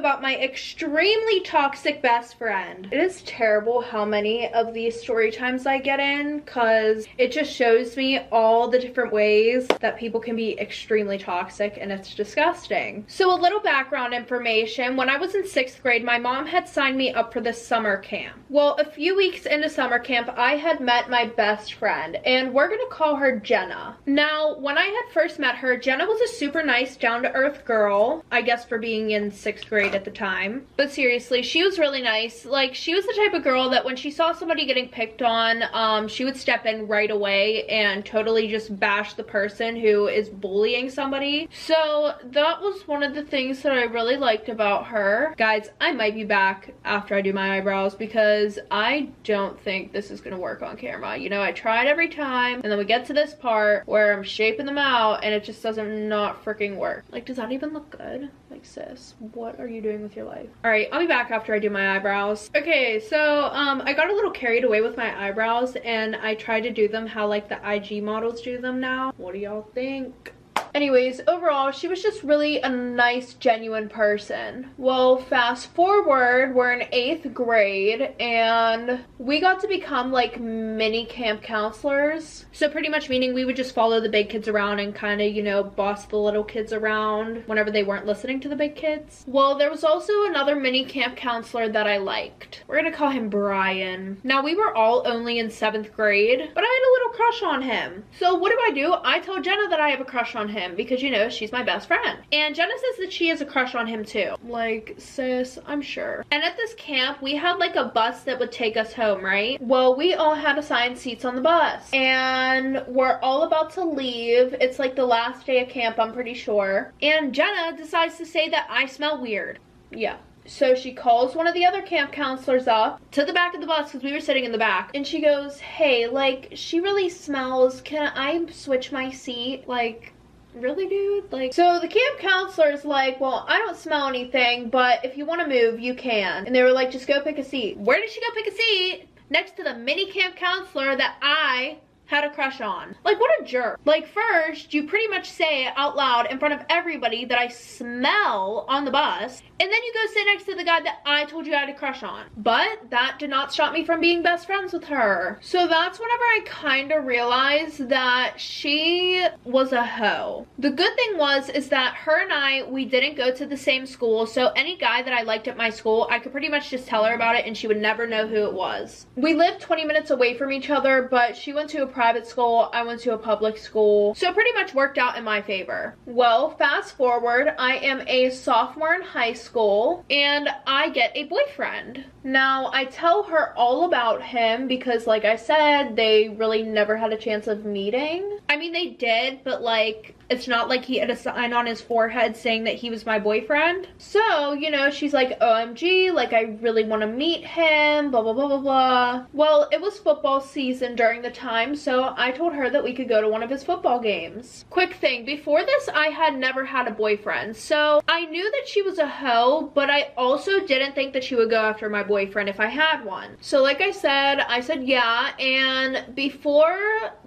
about my extremely toxic best friend. It is terrible how many of these story times I get in, because it just shows me all the different ways that people can be extremely toxic, and it's disgusting. So a little background information. When I was in 6th grade, my mom had signed me up for this summer camp. Well, a few weeks into summer camp, I had met my best friend, and we're gonna call her Jenna. Now, when I had first met her, Jenna was a super nice, down-to-earth girl, I guess for being in 6th grade at the time. But seriously, she was really nice. Like, she was the type of girl that when she saw somebody getting picked on, she would step in right away and totally just bash the person who is bullying somebody. So that was one of the things that I really liked about her. Guys, I might be back after I do my eyebrows because I don't think this is gonna work on camera. You know, I tried every time, and then we get to this part where I'm shaping them out and it just doesn't not freaking work. Like, does that even look good? Like, sis, what are you doing with your life? All right, I'll be back after I do my eyebrows. Okay, so I got a little carried away with my eyebrows, and I tried to do them how like the IG models do them now. What do y'all think? Anyways, overall, she was just really a nice, genuine person. Well, fast forward, we're in 8th grade, and we got to become like mini camp counselors. So pretty much meaning we would just follow the big kids around and kind of, you know, boss the little kids around whenever they weren't listening to the big kids. Well, there was also another mini camp counselor that I liked. We're gonna call him Brian. Now, we were all only in 7th grade, but I had a little crush on him. So what do? I told Jenna that I have a crush on him, because, you know, she's my best friend. And Jenna says that she has a crush on him too. Like, sis, I'm sure. And at this camp, we had like a bus that would take us home, right? Well, we all had assigned seats on the bus. And we're all about to leave. It's like the last day of camp, I'm pretty sure. And Jenna decides to say that I smell weird. Yeah. So she calls one of the other camp counselors up to the back of the bus, because we were sitting in the back, and she goes, hey, like, she really smells. Can I switch my seat? Like, really, dude? Like, so the camp counselor's like, well, I don't smell anything, but if you want to move, you can. And they were like, just go pick a seat. Where did she go pick a seat? Next to the mini camp counselor that I had a crush on. Like, what a jerk. Like, first, you pretty much say out loud in front of everybody that I smell on the bus, and then you go sit next to the guy that I told you I had a crush on. But that did not stop me from being best friends with her. So that's whenever I kind of realized that she was a hoe. The good thing is that her and we didn't go to the same school, so any guy that I liked at my school, I could pretty much just tell her about it and she would never know who it was. We lived 20 minutes away from each other, but she went to a private school, I went to a public school, so it pretty much worked out in my favor. Well, fast forward, I am a sophomore in high school and I get a boyfriend. Now, I tell her all about him because, like I said, they really never had a chance of meeting. I mean, they did, but like, it's not like he had a sign on his forehead saying that he was my boyfriend. So, you know, she's like, OMG, like, I really want to meet him, blah, blah, blah, blah, blah. Well, it was football season during the time, so I told her that we could go to one of his football games. Quick thing, before this, I had never had a boyfriend, so I knew that she was a hoe, but I also didn't think that she would go after my boyfriend if I had one. So like I said yeah, and before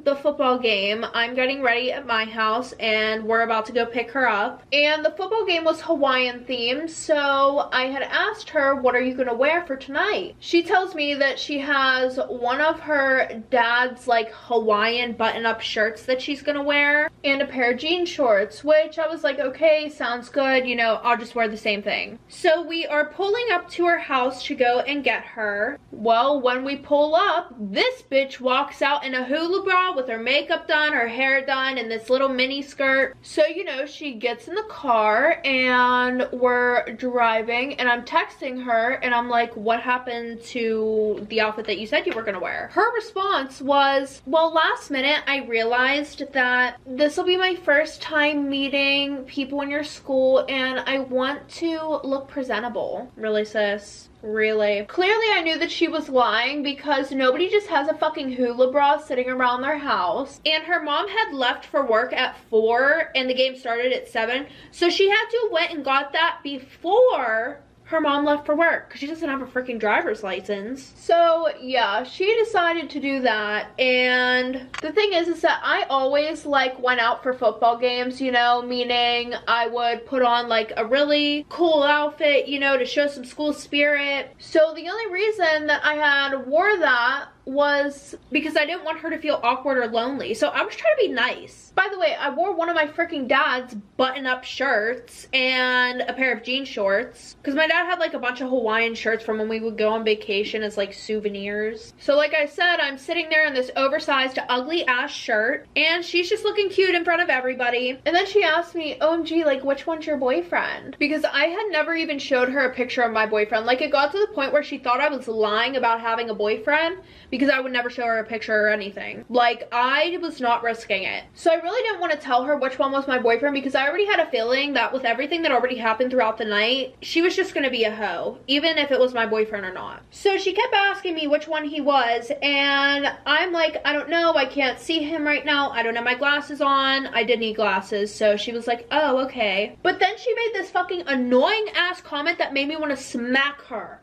the football game, I'm getting ready at my house, and we're about to go pick her up. And the football game was Hawaiian themed, so I had asked her, what are you gonna wear for tonight? She tells me that she has one of her dad's like Hawaiian button-up shirts that she's gonna wear, and a pair of jean shorts, which I was like, okay, sounds good, you know, I'll just wear the same thing. So we are pulling up to her house to go and get her. Well, when we pull up, this bitch walks out in a hula bra with her makeup done, her hair done, and this little mini skirt. So, you know, she gets in the car and we're driving, and I'm texting her and I'm like, what happened to the outfit that you said you were gonna wear? Her response was, well, last minute I realized that this will be my first time meeting people in your school and I want to look presentable. Really, sis? Really? Clearly I knew that she was lying because nobody just has a fucking hula bra sitting around their house, and her mom had left for work at 4 and the game started at 7, so she had to went and got that before her mom left for work because she doesn't have a freaking driver's license. So yeah, she decided to do that. And the thing is that I always like went out for football games, you know, meaning I would put on like a really cool outfit, you know, to show some school spirit. So the only reason that I had wore that was because I didn't want her to feel awkward or lonely. So I was trying to be nice. By the way, I wore one of my freaking dad's button-up shirts and a pair of jean shorts because my dad had like a bunch of Hawaiian shirts from when we would go on vacation as like souvenirs. So like I said, I'm sitting there in this oversized ugly ass shirt and she's just looking cute in front of everybody. And then she asked me, OMG, like which one's your boyfriend? Because I had never even showed her a picture of my boyfriend. Like it got to the point where she thought I was lying about having a boyfriend because I would never show her a picture or anything. Like I was not risking it. So I really didn't want to tell her which one was my boyfriend because I already had a feeling that with everything that already happened throughout the night, she was just gonna be a hoe, even if it was my boyfriend or not. So she kept asking me which one he was and I'm like, I don't know, I can't see him right now, I don't have my glasses on. I did need glasses, so she was like, oh, okay. But then she made this fucking annoying ass comment that made me want to smack her.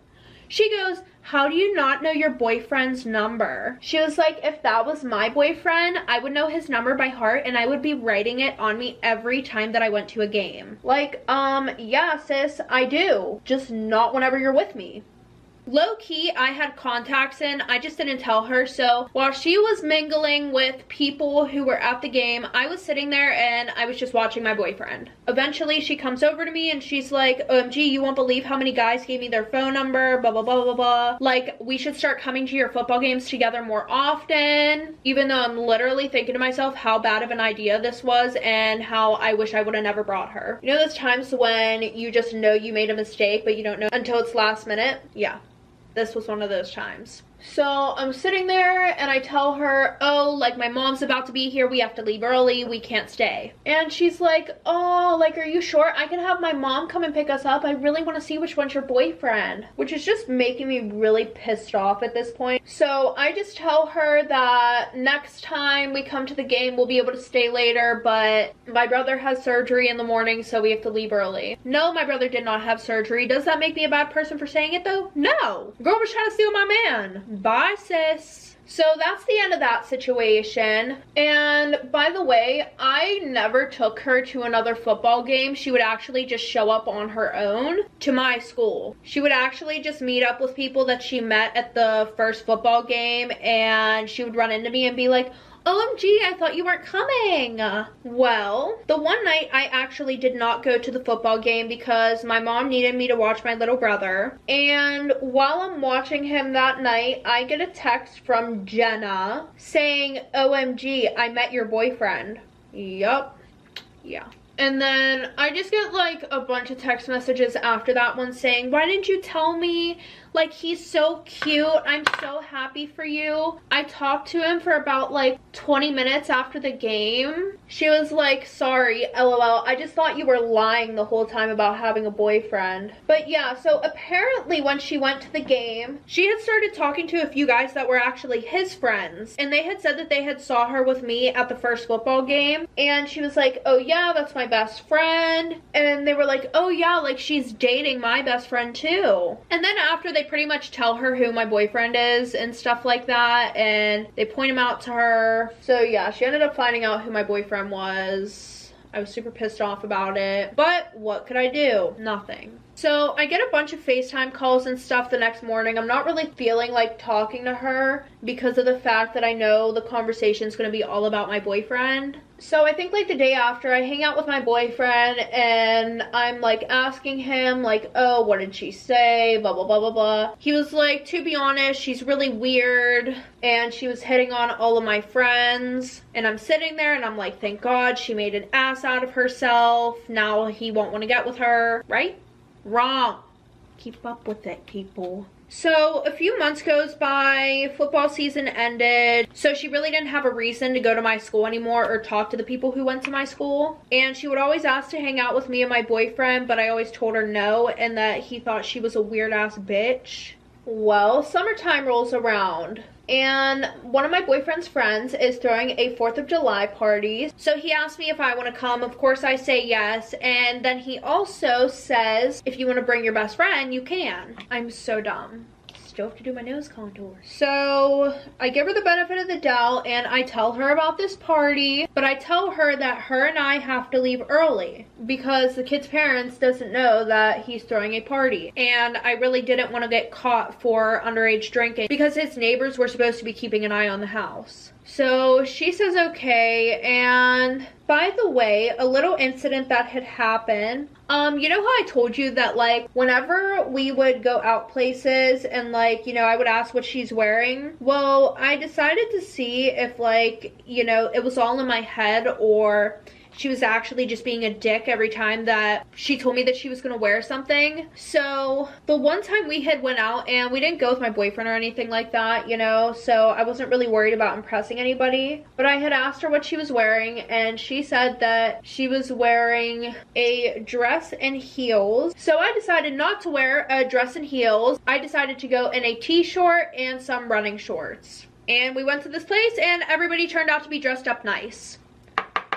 She goes, how do you not know your boyfriend's number? She was like, if that was my boyfriend, I would know his number by heart and I would be writing it on me every time that I went to a game. Like, yeah, sis, I do. Just not whenever you're with me. Low-key, I had contacts in, I just didn't tell her. So while she was mingling with people who were at the game, I was sitting there and I was just watching my boyfriend. Eventually she comes over to me and she's like, OMG, you won't believe how many guys gave me their phone number, blah blah blah blah blah. Like, we should start coming to your football games together more often. Even though I'm literally thinking to myself how bad of an idea this was and how I wish I would have never brought her. You know those times when you just know you made a mistake but you don't know until it's last minute? Yeah. This was one of those times. So I'm sitting there and I tell her, oh, like my mom's about to be here, we have to leave early, we can't stay. And she's like, oh, like are you sure? I can have my mom come and pick us up. I really want to see which one's your boyfriend. Which is just making me really pissed off at this point. So I just tell her that next time we come to the game we'll be able to stay later, but my brother has surgery in the morning so we have to leave early. No, my brother did not have surgery. Does that make me a bad person for saying it though? No. Girl was trying to steal my man. Bye, sis. So that's the end of that situation. And by the way, I never took her to another football game. She would actually just show up on her own to my school. She would actually just meet up with people that she met at the first football game and she would run into me and be like, OMG, I thought you weren't coming. Well, the one night I actually did not go to the football game because my mom needed me to watch my little brother. And while I'm watching him that night, I get a text from Jenna saying, OMG, I met your boyfriend. Yup. Yeah. And then I just get like a bunch of text messages after that one saying, why didn't you tell me? Like, he's so cute. I'm so happy for you. I talked to him for about like 20 minutes after the game. She was like, sorry, LOL. I just thought you were lying the whole time about having a boyfriend. But yeah, so apparently when she went to the game, she had started talking to a few guys that were actually his friends. And they had said that they had saw her with me at the first football game. And she was like, oh yeah, that's my best friend. And they were like, oh yeah, like she's dating my best friend too. And then after they pretty much tell her who my boyfriend is and stuff like that, and they point him out to her. So yeah, she ended up finding out who my boyfriend was. I was super pissed off about it, but what could I do? Nothing. So I get a bunch of FaceTime calls and stuff the next morning. I'm not really feeling like talking to her because of the fact that I know the conversation's gonna be all about my boyfriend. So I think like the day after, I hang out with my boyfriend and I'm like asking him like, oh, what did she say? Blah, blah, blah, blah, blah. He was like, to be honest, she's really weird and she was hitting on all of my friends. And I'm sitting there and I'm like, thank God she made an ass out of herself. Now he won't want to get with her, right? Wrong. Keep up with it, people. So a few months goes by, football season ended, so she really didn't have a reason to go to my school anymore or talk to the people who went to my school. And she would always ask to hang out with me and my boyfriend, but I always told her no and that he thought she was a weird ass bitch. Well, summertime rolls around. and one of my boyfriend's friends is throwing a 4th of July party. So he asked me if I want to come. Of course I say yes, and then he also says if you want to bring your best friend, you can. I'm so dumb. Still have to do my nose contour. So I give her the benefit of the doubt and I tell her about this party, but I tell her that her and I have to leave early because the kid's parents doesn't know that he's throwing a party, and I really didn't want to get caught for underage drinking because his neighbors were supposed to be keeping an eye on the house. So she says okay. And by the way, a little incident that had happened, you know how I told you that like whenever we would go out places and like, you know, I would ask what she's wearing? Well, I decided to see if like, you know, it was all in my head or she was actually just being a dick every time that she told me that she was gonna wear something. So the one time we had went out, and we didn't go with my boyfriend or anything like that, you know, so I wasn't really worried about impressing anybody, but I had asked her what she was wearing and she said that she was wearing a dress and heels. So I decided not to wear a dress and heels. I decided to go in a t-shirt and some running shorts. And we went to this place and everybody turned out to be dressed up nice.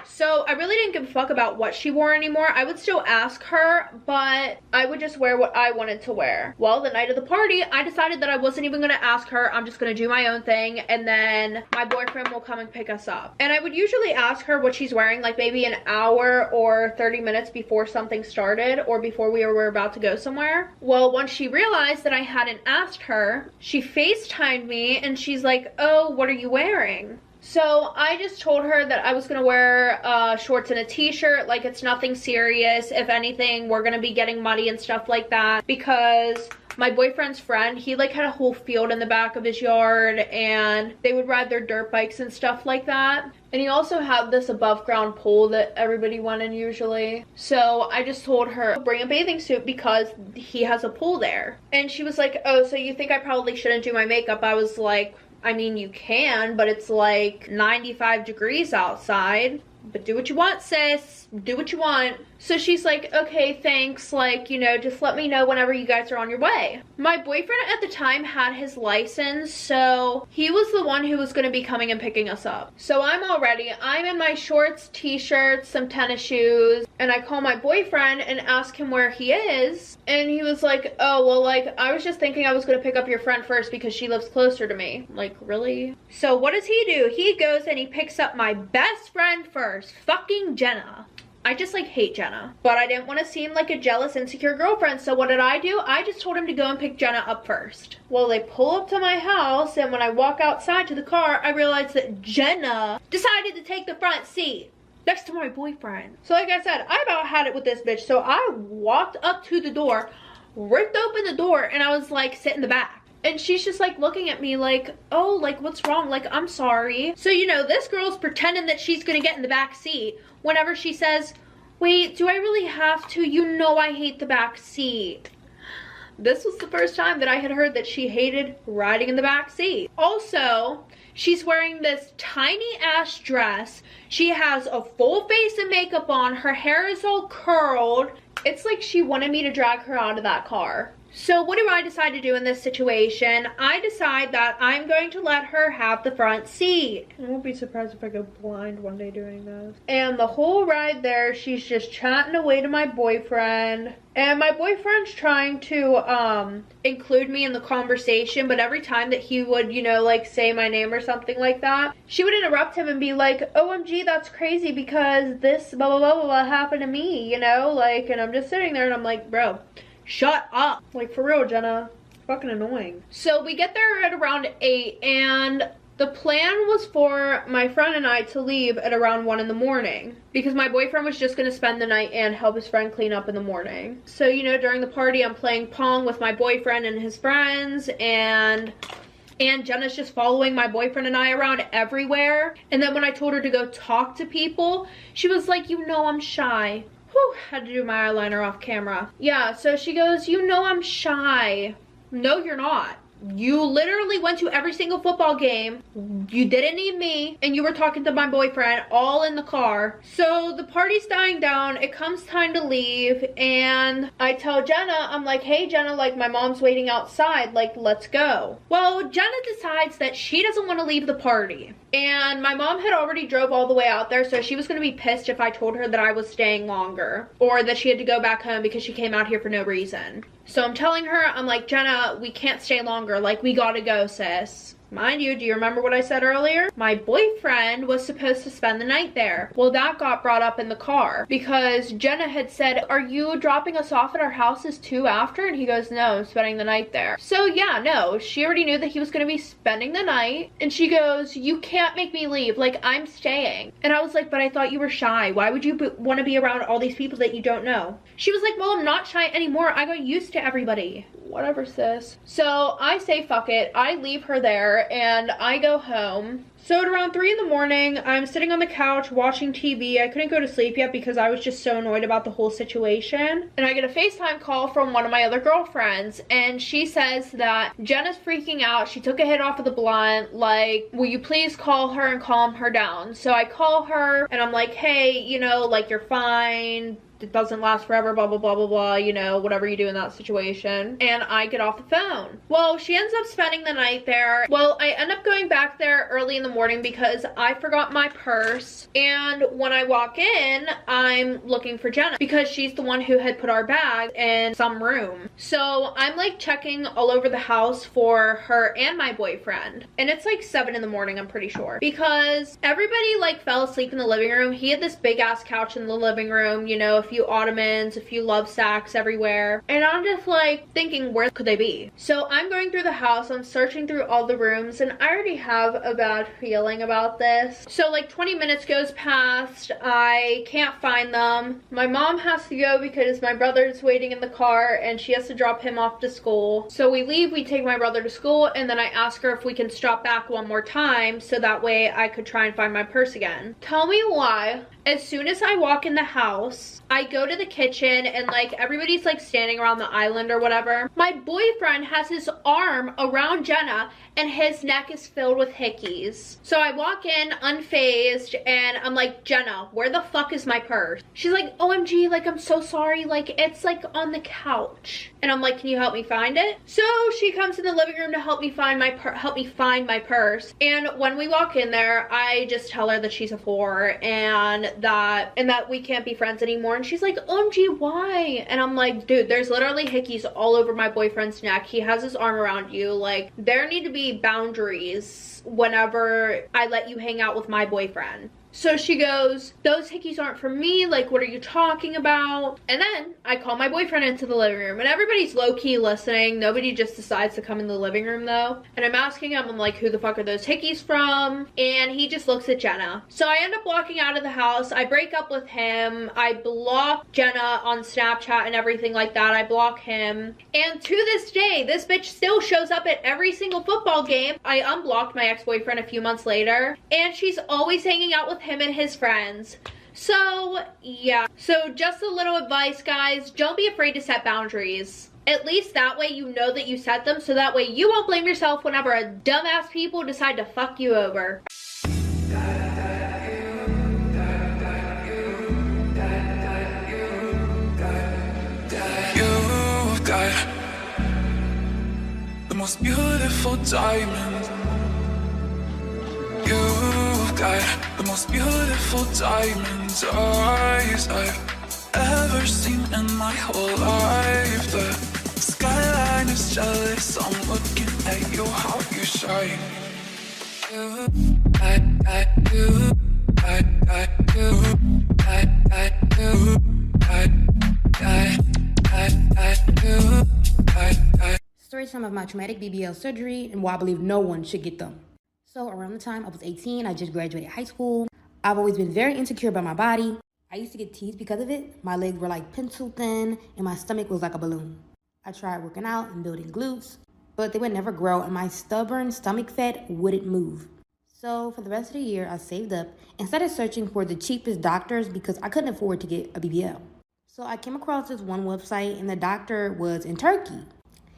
So I really didn't give a fuck about what she wore anymore. I would still ask her, but I would just wear what I wanted to wear. Well, the night of the party, I decided that I wasn't even gonna ask her. I'm just gonna do my own thing, and then my boyfriend will come and pick us up. And I would usually ask her what she's wearing like maybe an hour or 30 minutes before something started or before we were about to go somewhere. Well, once she realized that I hadn't asked her, she FaceTimed me and she's like, oh, what are you wearing? So I just told her that I was gonna wear shorts and a t-shirt, like it's nothing serious. If anything, we're gonna be getting muddy and stuff like that because my boyfriend's friend, he like had a whole field in the back of his yard and they would ride their dirt bikes and stuff like that. And he also had this above ground pool that everybody went in usually. So I just told her, bring a bathing suit because he has a pool there. And she was like, oh, so you think I probably shouldn't do my makeup? I was like, I mean, you can, but it's like 95 degrees outside. But do what you want, sis. Do what you want. So she's like, okay, thanks. Like, you know, just let me know whenever you guys are on your way. My boyfriend at the time had his license, so he was the one who was going to be coming and picking us up. So I'm all ready. I'm in my shorts, t-shirts, some tennis shoes, and I call my boyfriend and ask him where he is. And he was like, oh, well, like, I was just thinking I was going to pick up your friend first because she lives closer to me. Like, really? So what does he do? He goes and he picks up my best friend first. Fucking Jenna. I just like hate Jenna, but I didn't want to seem like a jealous, insecure girlfriend. So what did I do? I just told him to go and pick Jenna up first. Well, they pull up to my house, and when I walk outside to the car, I realized that Jenna decided to take the front seat next to my boyfriend. So like I said, I about had it with this bitch. So I walked up to the door, ripped open the door, and I was like, sit in the back. And she's just like looking at me like, oh, like what's wrong? Like, I'm sorry. So, you know, this girl's pretending that she's gonna get in the back seat whenever she says, wait, do I really have to? You know I hate the back seat. This was the first time that I had heard that she hated riding in the back seat. Also, she's wearing this tiny ass dress. She has a full face of makeup on. Her hair is all curled. It's like she wanted me to drag her out of that car. So what do I decide to do in this situation? I decide that I'm going to let her have the front seat. I won't be surprised if I go blind one day doing this. And the whole ride there, she's just chatting away to my boyfriend. And my boyfriend's trying to include me in the conversation, but every time that he would, you know, like say my name or something like that, she would interrupt him and be like, OMG, that's crazy because this blah, blah, blah, blah, blah happened to me, you know? Like, and I'm just sitting there and I'm like, bro, shut up. Like, for real, Jenna. Fucking annoying. So we get there at around 8, and the plan was for my friend and I to leave at around 1 in the morning because my boyfriend was just going to spend the night and help his friend clean up in the morning. So, you know, during the party, I'm playing Pong with my boyfriend and his friends, and Jenna's just following my boyfriend and I around everywhere. And then when I told her to go talk to people, she was like, you know I'm shy. Whew, had to do my eyeliner off camera. Yeah, so she goes, you know I'm shy. No, you're not. You literally went to every single football game. You didn't need me, and you were talking to my boyfriend all in the car. So the party's dying down. It comes time to leave, and I tell Jenna, I'm like, hey Jenna, like my mom's waiting outside, like let's go. Well, Jenna decides that she doesn't want to leave the party. And my mom had already drove all the way out there, so she was going to be pissed if I told her that I was staying longer or that she had to go back home because she came out here for no reason. So I'm telling her, I'm like, Jenna, we can't stay longer. Like, we gotta go, sis. Mind you, do you remember what I said earlier? My boyfriend was supposed to spend the night there. Well, that got brought up in the car because Jenna had said, are you dropping us off at our houses too after? And he goes, no, I'm spending the night there. So yeah, no, she already knew that he was going to be spending the night. And she goes, you can't make me leave. Like, I'm staying. And I was like, but I thought you were shy. Why would you want to be around all these people that you don't know? She was like, well, I'm not shy anymore. I got used to everybody. Whatever, sis. So I say fuck it. I leave her there and I go home. So at around 3 in the morning, I'm sitting on the couch watching TV. I couldn't go to sleep yet because I was just so annoyed about the whole situation. And I get a FaceTime call from one of my other girlfriends, and she says that Jenna's freaking out. She took a hit off of the blunt. Like, will you please call her and calm her down? So I call her and I'm like, hey, you know, like you're fine. It doesn't last forever, blah, blah, blah, blah, blah, you know, whatever you do in that situation. And I get off the phone. Well, she ends up spending the night there. Well, I end up going back there early in the morning because I forgot my purse. And when I walk in, I'm looking for Jenna because she's the one who had put our bag in some room. So I'm like checking all over the house for her and my boyfriend. And it's like 7 in the morning, I'm pretty sure. Because everybody like fell asleep in the living room. He had this big ass couch in the living room, you know, a few ottomans, a few love sacks everywhere, and I'm just like thinking, where could they be? So I'm going through the house, I'm searching through all the rooms, and I already have a bad feeling about this. So like 20 minutes goes past, I can't find them. My mom has to go because my brother's waiting in the car and she has to drop him off to school. So we leave, we take my brother to school, and then I ask her if we can stop back one more time so that way I could try and find my purse again. Tell me why, as soon as I walk in the house, I go to the kitchen and like everybody's like standing around the island or whatever. My boyfriend has his arm around Jenna and his neck is filled with hickeys. So I walk in unfazed and I'm like, Jenna, where the fuck is my purse? She's like, OMG, like I'm so sorry, like it's like on the couch. And I'm like, can you help me find it? So she comes in the living room to help me find my purse. And when we walk in there, I just tell her that she's a whore and that we can't be friends anymore. And she's like, OMG, why? And I'm like, dude, there's literally hickeys all over my boyfriend's neck. He has his arm around you. Like, there need to be boundaries whenever I let you hang out with my boyfriend. So she goes, those hickeys aren't for me, like what are you talking about? And then I call my boyfriend into the living room and everybody's low-key listening. Nobody just decides to come in the living room though. And I'm asking him, I'm like, who the fuck are those hickeys from? And he just looks at Jenna. So I end up walking out of the house. I break up with him. I block Jenna on Snapchat and everything like that. I block him. And to this day, this bitch still shows up at every single football game. I unblocked my ex-boyfriend a few months later and she's always hanging out with him and his friends. So yeah, so just a little advice, guys, don't be afraid to set boundaries. At least that way you know that you set them, so that way you won't blame yourself whenever a dumbass people decide to fuck you over. You've got the most beautiful diamond. You've got the most beautiful diamond eyes I've ever seen in my whole life. The skyline is jealous, I'm looking at you, how you shine. Storytime of my traumatic BBL surgery and why I believe no one should get them. So around the time I was 18, I just graduated high school. I've always been very insecure about my body. I used to get teased because of it. My legs were like pencil thin and my stomach was like a balloon. I tried working out and building glutes, but they would never grow and my stubborn stomach fat wouldn't move. So for the rest of the year, I saved up and started searching for the cheapest doctors because I couldn't afford to get a BBL. So I came across this one website and the doctor was in Turkey.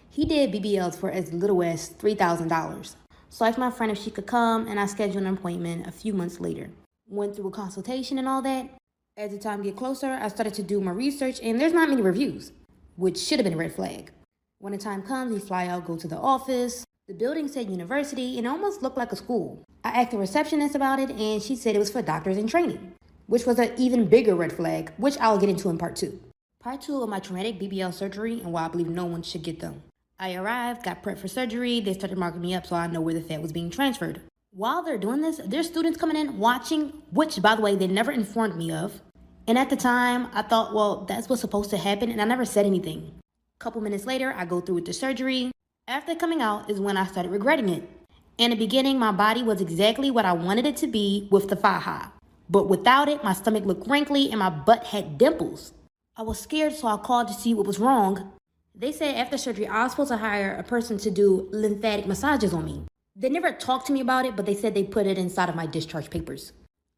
He did BBLs for as little as $3,000. So I asked my friend if she could come, and I scheduled an appointment a few months later. Went through a consultation and all that. As the time get closer, I started to do my research, and there's not many reviews, which should have been a red flag. When the time comes, we fly out, go to the office. The building said university, and it almost looked like a school. I asked the receptionist about it, and she said it was for doctors in training, which was an even bigger red flag, which I'll get into in part 2. Part 2 of my traumatic BBL surgery and why I believe no one should get them. I arrived, got prepped for surgery. They started marking me up so I know where the fat was being transferred. While they're doing this, there's students coming in watching, which, by the way, they never informed me of. And at the time, I thought, well, that's what's supposed to happen, and I never said anything. A couple minutes later, I go through with the surgery. After coming out is when I started regretting it. In the beginning, my body was exactly what I wanted it to be with the faja. But without it, my stomach looked wrinkly and my butt had dimples. I was scared, so I called to see what was wrong. They said after surgery, I was supposed to hire a person to do lymphatic massages on me. They never talked to me about it, but they said they put it inside of my discharge papers.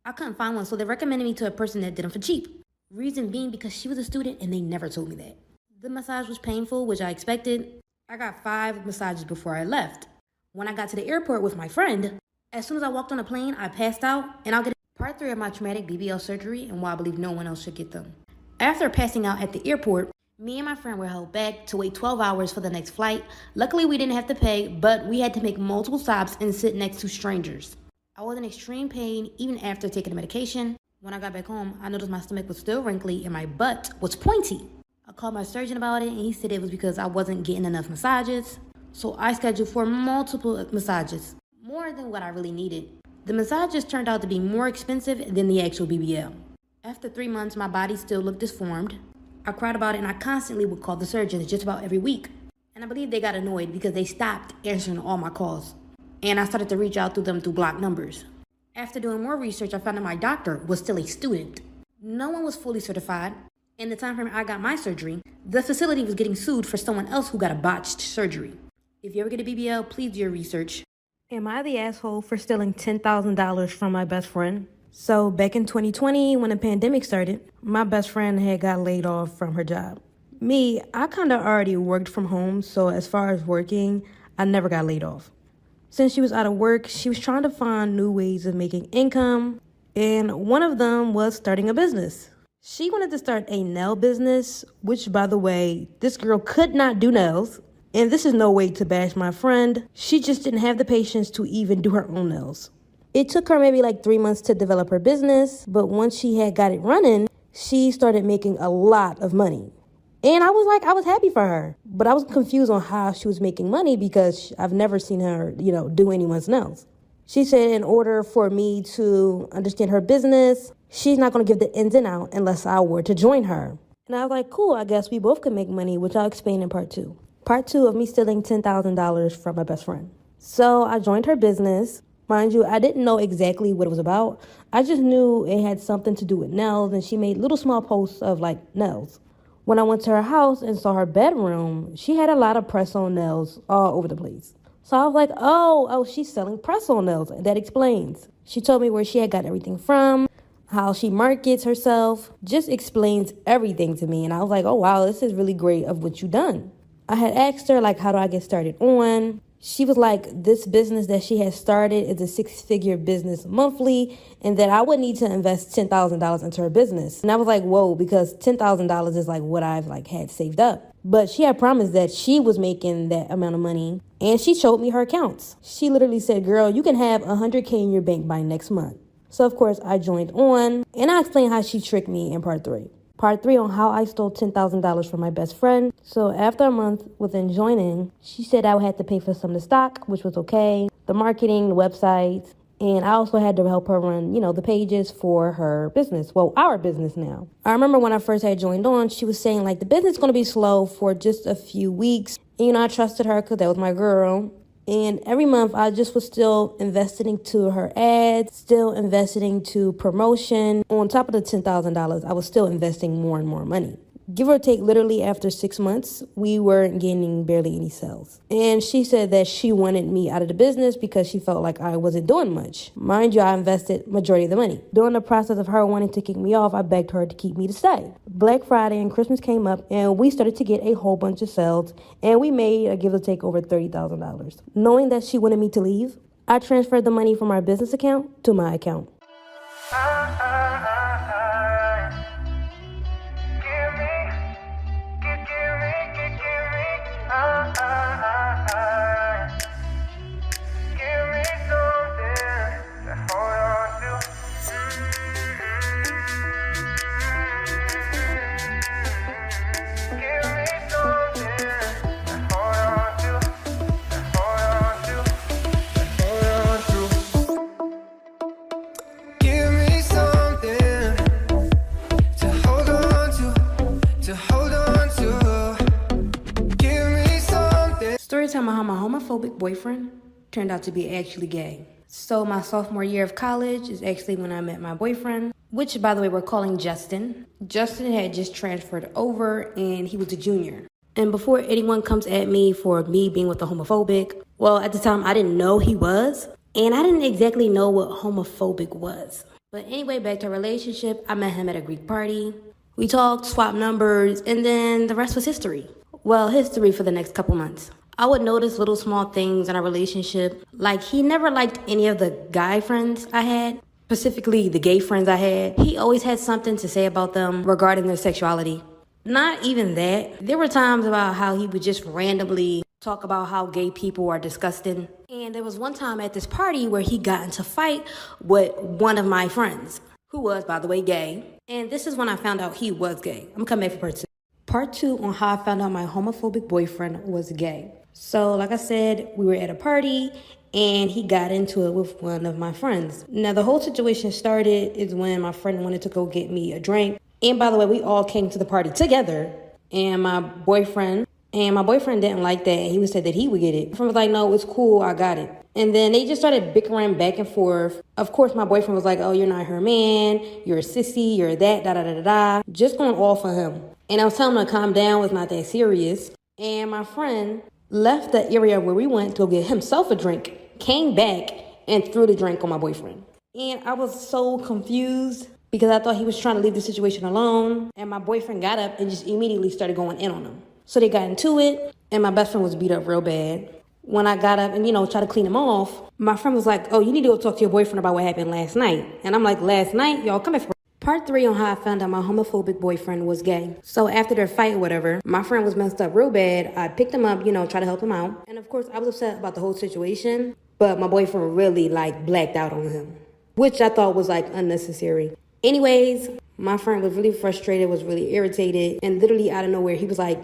I couldn't find one, so they recommended me to a person that did them for cheap. Reason being because she was a student and they never told me that. The massage was painful, which I expected. I got 5 massages before I left. When I got to the airport with my friend, as soon as I walked on the plane, I passed out, and I'll get part 3 of my traumatic BBL surgery and why I believe no one else should get them. After passing out at the airport, me and my friend were held back to wait 12 hours for the next flight. Luckily, we didn't have to pay, but we had to make multiple stops and sit next to strangers. I was in extreme pain even after taking the medication. When I got back home, I noticed my stomach was still wrinkly and my butt was pointy. I called my surgeon about it, and he said it was because I wasn't getting enough massages. So I scheduled for multiple massages, more than what I really needed. The massages turned out to be more expensive than the actual BBL. After 3 months, my body still looked disformed. I cried about it, and I constantly would call the surgeons just about every week. And I believe they got annoyed because they stopped answering all my calls. And I started to reach out to them through blocked numbers. After doing more research, I found that my doctor was still a student. No one was fully certified. In the time frame I got my surgery, the facility was getting sued for someone else who got a botched surgery. If you ever get a BBL, please do your research. Am I the asshole for stealing $10,000 from my best friend? So back in 2020, when the pandemic started, my best friend had got laid off from her job. Me, I kind of already worked from home, so as far as working, I never got laid off. Since she was out of work, she was trying to find new ways of making income, and one of them was starting a business. She wanted to start a nail business, which, by the way, this girl could not do nails. And this is no way to bash my friend. She just didn't have the patience to even do her own nails. It took her maybe like 3 months to develop her business, but once she had got it running, she started making a lot of money. And I was happy for her, but I was confused on how she was making money because I've never seen her, do anyone's nails. She said in order for me to understand her business, she's not going to give the ins and outs unless I were to join her. And I was like, cool, I guess we both can make money, which I'll explain in part 2. Part 2 of me stealing $10,000 from my best friend. So I joined her business. Mind you, I didn't know exactly what it was about. I just knew it had something to do with nails, and she made little small posts of nails. When I went to her house and saw her bedroom, she had a lot of press-on nails all over the place. So I was like, oh, she's selling press-on nails. That explains. She told me where she had got everything from, how she markets herself, just explains everything to me. And I was like, oh, wow, this is really great of what you done. I had asked her, how do I get started on? She was like, this business that she had started is a 6-figure business monthly, and that I would need to invest $10,000 into her business. And I was like, whoa, because $10,000 is what I've had saved up. But she had promised that she was making that amount of money, and she showed me her accounts. She literally said, girl, you can have $100K in your bank by next month. So of course I joined on, and I explained how she tricked me in part 3. Part 3 on how I stole $10,000 from my best friend. So after a month within joining, she said I would have to pay for some of the stock, which was okay, the marketing, the websites, and I also had to help her run, the pages for her business. Well, our business now. I remember when I first had joined on, she was saying the business is going to be slow for just a few weeks. And, I trusted her because that was my girl. And every month, I just was still investing into her ads, still investing into promotion. On top of the $10,000, I was still investing more and more money. Give or take, literally after 6 months, we weren't gaining barely any sales. And she said that she wanted me out of the business because she felt like I wasn't doing much. Mind you, I invested majority of the money. During the process of her wanting to kick me off, I begged her to keep me to stay. Black Friday and Christmas came up, and we started to get a whole bunch of sales, and we made a give or take over $30,000. Knowing that she wanted me to leave, I transferred the money from our business account to my account. Storytime on how my homophobic boyfriend turned out to be actually gay. So my sophomore year of college is actually when I met my boyfriend, which, by the way, we're calling Justin. Justin had just transferred over and he was a junior. And before anyone comes at me for me being with the homophobic, well, at the time I didn't know he was, and I didn't exactly know what homophobic was. But anyway, back to our relationship, I met him at a Greek party. We talked, swapped numbers, and then the rest was history. Well, history for the next couple months. I would notice little small things in our relationship, like he never liked any of the guy friends I had, specifically the gay friends I had. He always had something to say about them regarding their sexuality. Not even that. There were times about how he would just randomly talk about how gay people are disgusting. And there was one time at this party where he got into a fight with one of my friends, who was, by the way, gay. And this is when I found out he was gay. I'm coming back for part 2. Part 2 on how I found out my homophobic boyfriend was gay. So, like I said, we were at a party and he got into it with one of my friends. Now, the whole situation started is when my friend wanted to go get me a drink. And by the way, we all came to the party together. And my boyfriend didn't like that. And he said that he would get it. My friend was like, no, it's cool. I got it. And then they just started bickering back and forth. Of course, my boyfriend was like, oh, you're not her man. You're a sissy. You're that, da-da-da-da-da. Just going off on him. And I was telling him to calm down. It's not that serious. And my friend left the area where we went to go get himself a drink, came back, and threw the drink on my boyfriend. And I was so confused because I thought he was trying to leave the situation alone. And my boyfriend got up and just immediately started going in on him. So they got into it, and my best friend was beat up real bad. When I got up and, tried to clean him off, my friend was like, oh, you need to go talk to your boyfriend about what happened last night. And I'm like, last night? Y'all come back for Part 3 on how I found out my homophobic boyfriend was gay. So after their fight or whatever, my friend was messed up real bad. I picked him up, try to help him out. And of course, I was upset about the whole situation. But my boyfriend really, blacked out on him, which I thought was, unnecessary. Anyways, my friend was really frustrated, was really irritated. And literally out of nowhere, he was like,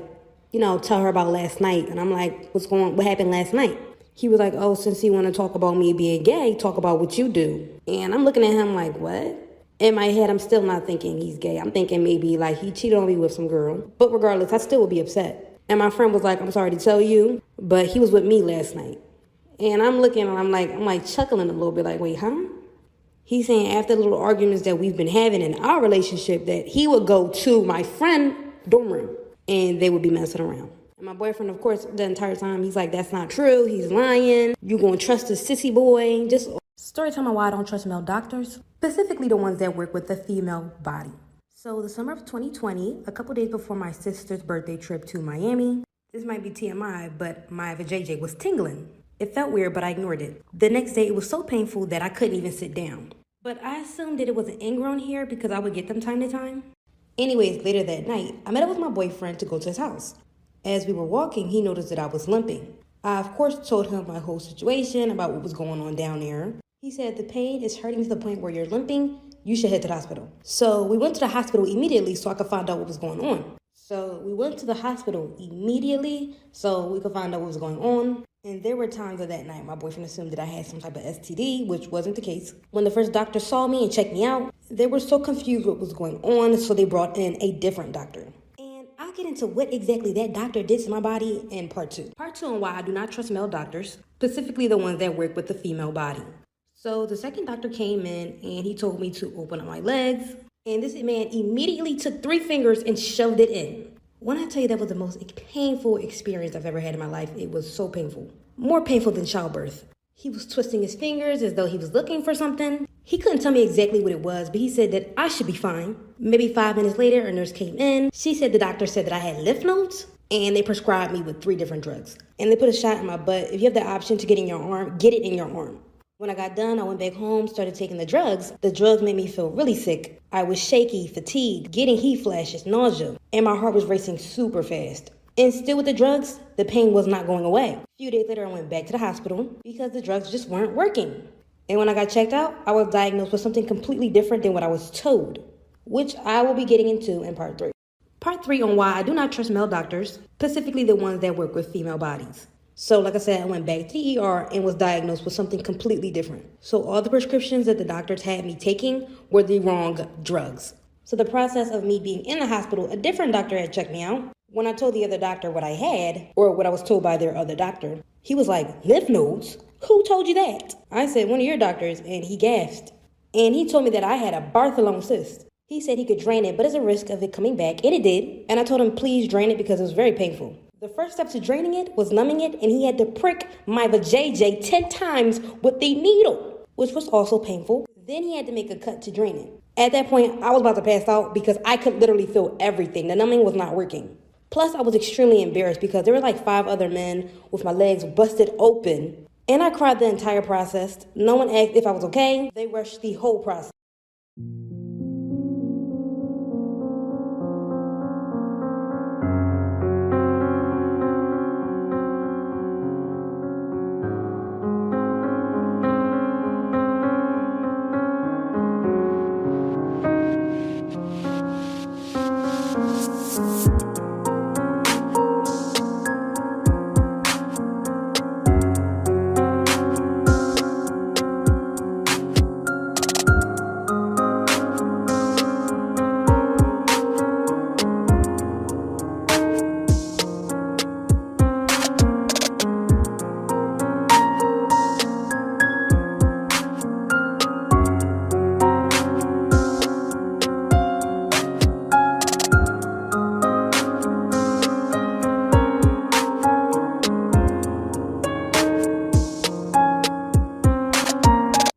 tell her about last night. And I'm like, what happened last night? He was like, oh, since you want to talk about me being gay, talk about what you do. And I'm looking at him like, what? In my head, I'm still not thinking he's gay. I'm thinking maybe he cheated on me with some girl. But regardless, I still would be upset. And my friend was like, I'm sorry to tell you, but he was with me last night. And I'm looking and I'm like chuckling a little bit like, wait, huh? He's saying after the little arguments that we've been having in our relationship that he would go to my friend's dorm room and they would be messing around. And my boyfriend, of course, the entire time, he's like, that's not true. He's lying. You gonna trust a sissy boy? Just story time on why I don't trust male doctors, specifically the ones that work with the female body. So the summer of 2020, a couple days before my sister's birthday trip to Miami, this might be TMI, but my vajayjay was tingling. It felt weird, but I ignored it. The next day, it was so painful that I couldn't even sit down. But I assumed that it was an ingrown hair because I would get them time to time. Anyways, later that night, I met up with my boyfriend to go to his house. As we were walking, he noticed that I was limping. I, of course, told him my whole situation about what was going on down there. He said, the pain is hurting to the point where you're limping. You should head to the hospital. So we went to the hospital immediately so I could find out what was going on. So we went to the hospital immediately so we could find out what was going on. And there were times of that night my boyfriend assumed that I had some type of STD, which wasn't the case. When the first doctor saw me and checked me out, they were so confused what was going on, so they brought in a different doctor. And I'll get into what exactly that doctor did to my body in part 2. Part 2 on why I do not trust male doctors, specifically the ones that work with the female body. So the second doctor came in and he told me to open up my legs And this man immediately took 3 fingers and shoved it in. When I tell you that was the most painful experience I've ever had in my life, it was so painful. More painful than childbirth. He was twisting his fingers as though he was looking for something. He couldn't tell me exactly what it was, but he said that I should be fine. Maybe 5 minutes later, a nurse came in. She said the doctor said that I had lymph nodes, and they prescribed me with 3 different drugs. And they put a shot in my butt. If you have the option to get in your arm, get it in your arm. When I got done, I went back home, started taking the drugs. The drugs made me feel really sick. I was shaky, fatigued, getting heat flashes, nausea, and my heart was racing super fast. And still with the drugs, the pain was not going away. A few days later, I went back to the hospital because the drugs just weren't working. And when I got checked out, I was diagnosed with something completely different than what I was told, which I will be getting into in part 3. Part 3 on why I do not trust male doctors, specifically the ones that work with female bodies. So like I said, I went back to the ER and was diagnosed with something completely different. So all the prescriptions that the doctors had me taking were the wrong drugs. So the process of me being in the hospital, a different doctor had checked me out. When I told the other doctor what I had, or what I was told by their other doctor, he was like, lymph nodes? Who told you that? I said, one of your doctors, and he gasped. And he told me that I had a Bartholin cyst. He said he could drain it, but there's a risk of it coming back, and it did. And I told him, please drain it because it was very painful. The first step to draining it was numbing it, and he had to prick my vajayjay 10 times with the needle, which was also painful. Then he had to make a cut to drain it. At that point, I was about to pass out because I could literally feel everything. The numbing was not working. Plus, I was extremely embarrassed because there were like 5 other men with my legs busted open. And I cried the entire process. No one asked if I was okay. They rushed the whole process.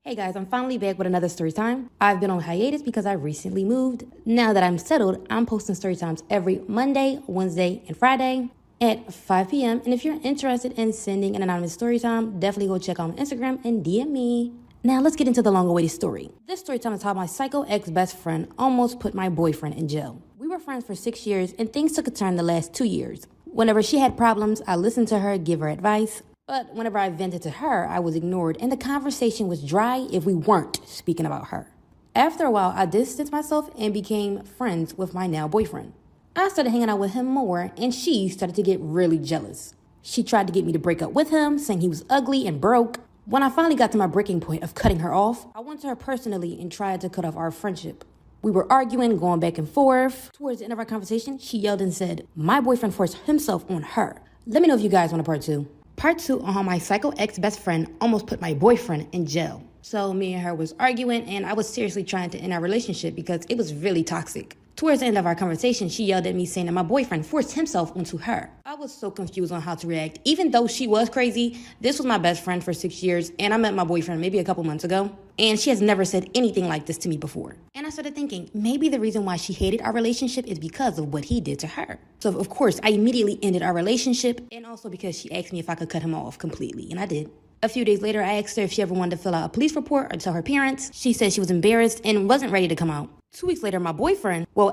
Hey guys, I'm finally back with another story time. I've been on hiatus because I recently moved. Now that I'm settled, I'm posting story times every Monday, Wednesday, and Friday at 5 p.m. And if you're interested in sending an anonymous story time, definitely go check out my Instagram and DM me. Now let's get into the long-awaited story. This story time is how my psycho ex-best friend almost put my boyfriend in jail. We were friends for 6 years and things took a turn the last 2 years. Whenever she had problems, I listened to her, give her advice. But whenever I vented to her, I was ignored and the conversation was dry if we weren't speaking about her. After a while, I distanced myself and became friends with my now boyfriend. I started hanging out with him more and she started to get really jealous. She tried to get me to break up with him, saying he was ugly and broke. When I finally got to my breaking point of cutting her off, I went to her personally and tried to cut off our friendship. We were arguing, going back and forth. Towards the end of our conversation, she yelled and said, my boyfriend forced himself on her. Let me know if you guys want a part 2. Part 2 on how my psycho ex-best friend almost put my boyfriend in jail. So me and her was arguing and I was seriously trying to end our relationship because it was really toxic. Towards the end of our conversation, she yelled at me saying that my boyfriend forced himself onto her. I was so confused on how to react. Even though she was crazy, this was my best friend for 6 years and I met my boyfriend maybe a couple months ago. And she has never said anything like this to me before. And I started thinking, maybe the reason why she hated our relationship is because of what he did to her. So of course, I immediately ended our relationship and also because she asked me if I could cut him off completely, and I did. A few days later, I asked her if she ever wanted to fill out a police report or tell her parents. She said she was embarrassed and wasn't ready to come out. 2 weeks later, my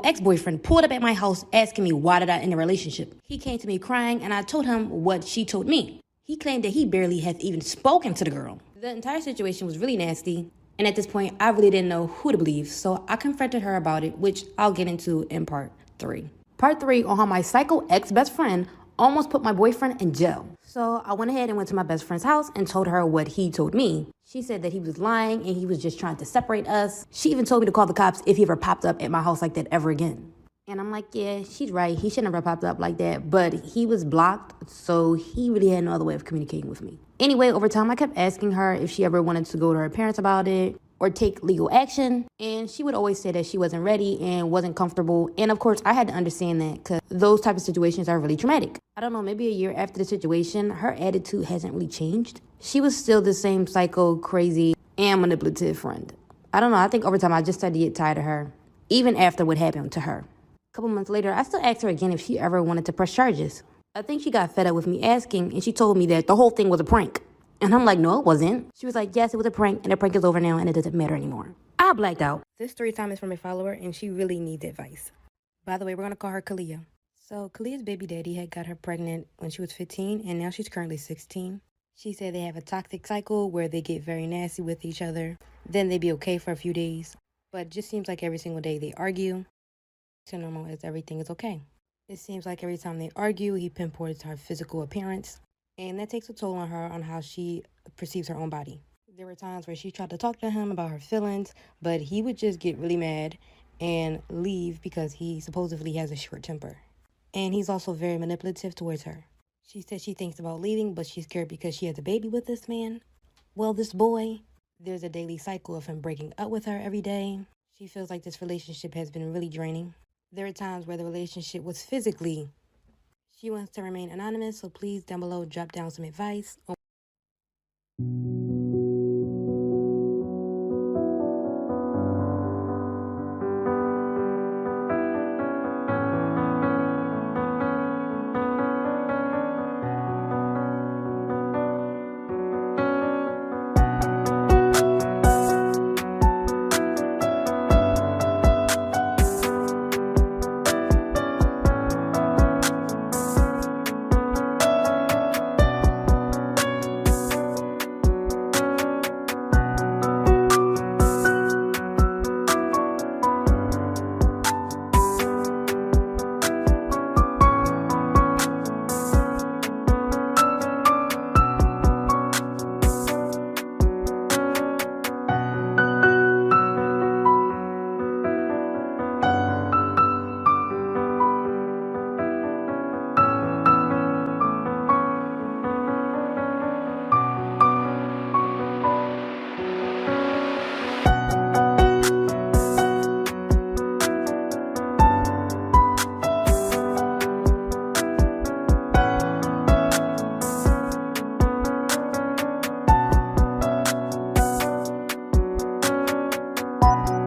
ex-boyfriend, pulled up at my house asking me why did I end the relationship. He came to me crying and I told him what she told me. He claimed that he barely has even spoken to the girl. The entire situation was really nasty. And at this point, I really didn't know who to believe. So I confronted her about it, which I'll get into in part 3. Part 3 on how my psycho ex-best friend almost put my boyfriend in jail. So I went ahead and went to my best friend's house and told her what he told me. She said that he was lying and he was just trying to separate us. She even told me to call the cops if he ever popped up at my house like that ever again. And I'm like, yeah, she's right. He shouldn't have popped up like that. But he was blocked, so he really had no other way of communicating with me. Anyway, over time, I kept asking her if she ever wanted to go to her parents about it. or take legal action. And she would always say that she wasn't ready and wasn't comfortable. And of course, I had to understand that because those type of situations are really traumatic. I don't know, maybe a year after the situation, her attitude hasn't really changed. She was still the same psycho, crazy, and manipulative friend. I don't know, I think over time I just started to get tired of her, even after what happened to her. A couple months later, I still asked her again if she ever wanted to press charges. I think she got fed up with me asking, and she told me that the whole thing was a prank. And I'm like, no, it wasn't. She was like, yes, it was a prank, and the prank is over now, and it doesn't matter anymore. I blacked out. This story time is from a follower, and she really needs advice. By the way, we're going to call her Kalia. So Kalia's baby daddy had got her pregnant when she was 15, and now she's currently 16. She said they have a toxic cycle where they get very nasty with each other. Then they be okay for a few days. But it just seems like every single day they argue. So normal as everything is okay. It seems like every time they argue, he pinpoints her physical appearance. And that takes a toll on her on how she perceives her own body. There were times where she tried to talk to him about her feelings, but he would just get really mad and leave because he supposedly has a short temper. And he's also very manipulative towards her. She said she thinks about leaving, but she's scared because she has a baby with this man. Well, this boy, there's a daily cycle of him breaking up with her every day. She feels like this relationship has been really draining. There are times where the relationship was physically. She wants to remain anonymous, so please down below drop down some advice.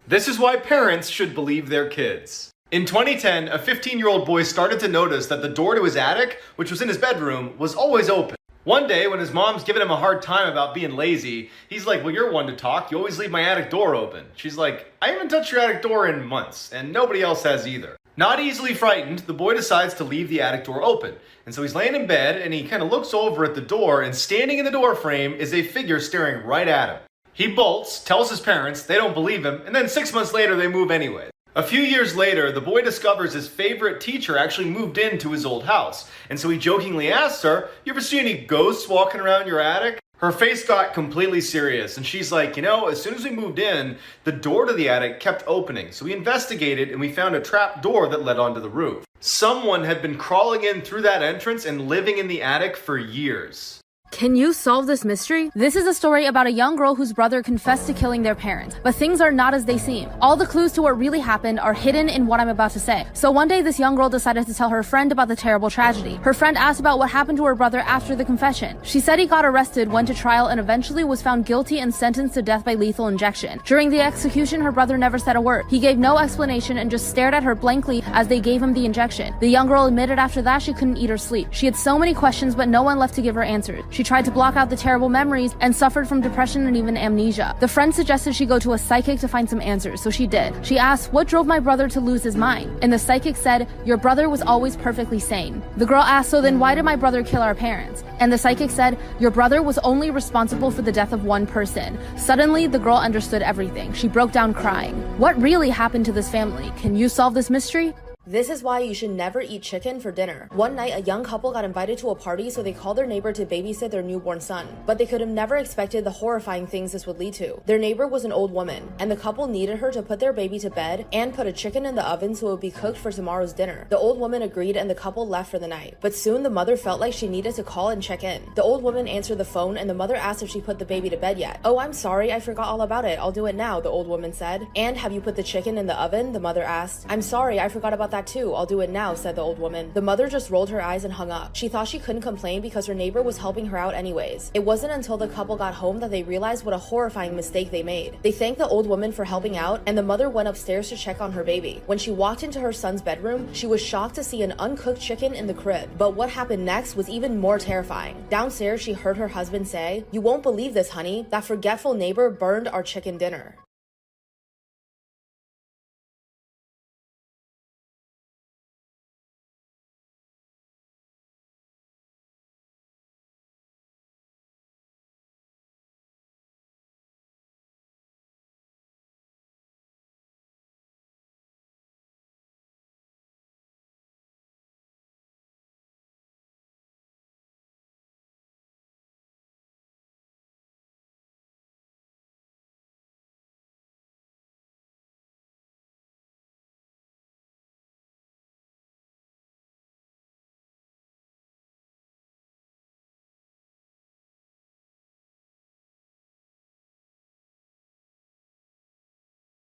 This is why parents should believe their kids. In 2010, a 15-year-old boy started to notice that the door to his attic, which was in his bedroom, was always open. One day, when his mom's giving him a hard time about being lazy, he's like, well, you're one to talk. You always leave my attic door open. She's like, I haven't touched your attic door in months, and nobody else has either. Not easily frightened, the boy decides to leave the attic door open. And so he's laying in bed, and he kind of looks over at the door, and standing in the door frame is a figure staring right at him. He bolts, tells his parents, they don't believe him, and then 6 months later they move anyway. A few years later, the boy discovers his favorite teacher actually moved into his old house. And so he jokingly asks her, you ever see any ghosts walking around your attic? Her face got completely serious, and she's like, you know, as soon as we moved in, the door to the attic kept opening. So we investigated, and we found a trap door that led onto the roof. Someone had been crawling in through that entrance and living in the attic for years. Can you solve this mystery? This is a story about a young girl whose brother confessed to killing their parents, but things are not as they seem. All the clues to what really happened are hidden in what I'm about to say. So one day, this young girl decided to tell her friend about the terrible tragedy. Her friend asked about what happened to her brother after the confession. She said he got arrested, went to trial, and eventually was found guilty and sentenced to death by lethal injection. During the execution, her brother never said a word. He gave no explanation and just stared at her blankly as they gave him the injection. The young girl admitted after that she couldn't eat or sleep. She had so many questions, but no one left to give her answers. She tried to block out the terrible memories and suffered from depression and even amnesia. The friend suggested she go to a psychic to find some answers, so she did. She asked, what drove my brother to lose his mind? And the psychic said, your brother was always perfectly sane. The girl asked, so then why did my brother kill our parents? And the psychic said, your brother was only responsible for the death of one person. Suddenly, the girl understood everything. She broke down crying. What really happened to this family? Can you solve this mystery? This is why you should never eat chicken for dinner. One night, a young couple got invited to a party, so they called their neighbor to babysit their newborn son. But they could have never expected the horrifying things this would lead to. Their neighbor was an old woman, and the couple needed her to put their baby to bed and put a chicken in the oven so it would be cooked for tomorrow's dinner. The old woman agreed and the couple left for the night. But soon the mother felt like she needed to call and check in. The old woman answered the phone and the mother asked if she put the baby to bed yet. "Oh, I'm sorry, I forgot all about it. I'll do it now," the old woman said. "And have you put the chicken in the oven?" the mother asked. "I'm sorry, I forgot about that too. I'll do it now," said the old woman. The mother just rolled her eyes and hung up. She thought she couldn't complain because her neighbor was helping her out anyways. It wasn't until the couple got home that they realized what a horrifying mistake they made. They thanked the old woman for helping out, and the mother went upstairs to check on her baby. When she walked into her son's bedroom, she was shocked to see an uncooked chicken in the crib. But what happened next was even more terrifying. Downstairs, she heard her husband say, "You won't believe this, honey. That forgetful neighbor burned our chicken dinner."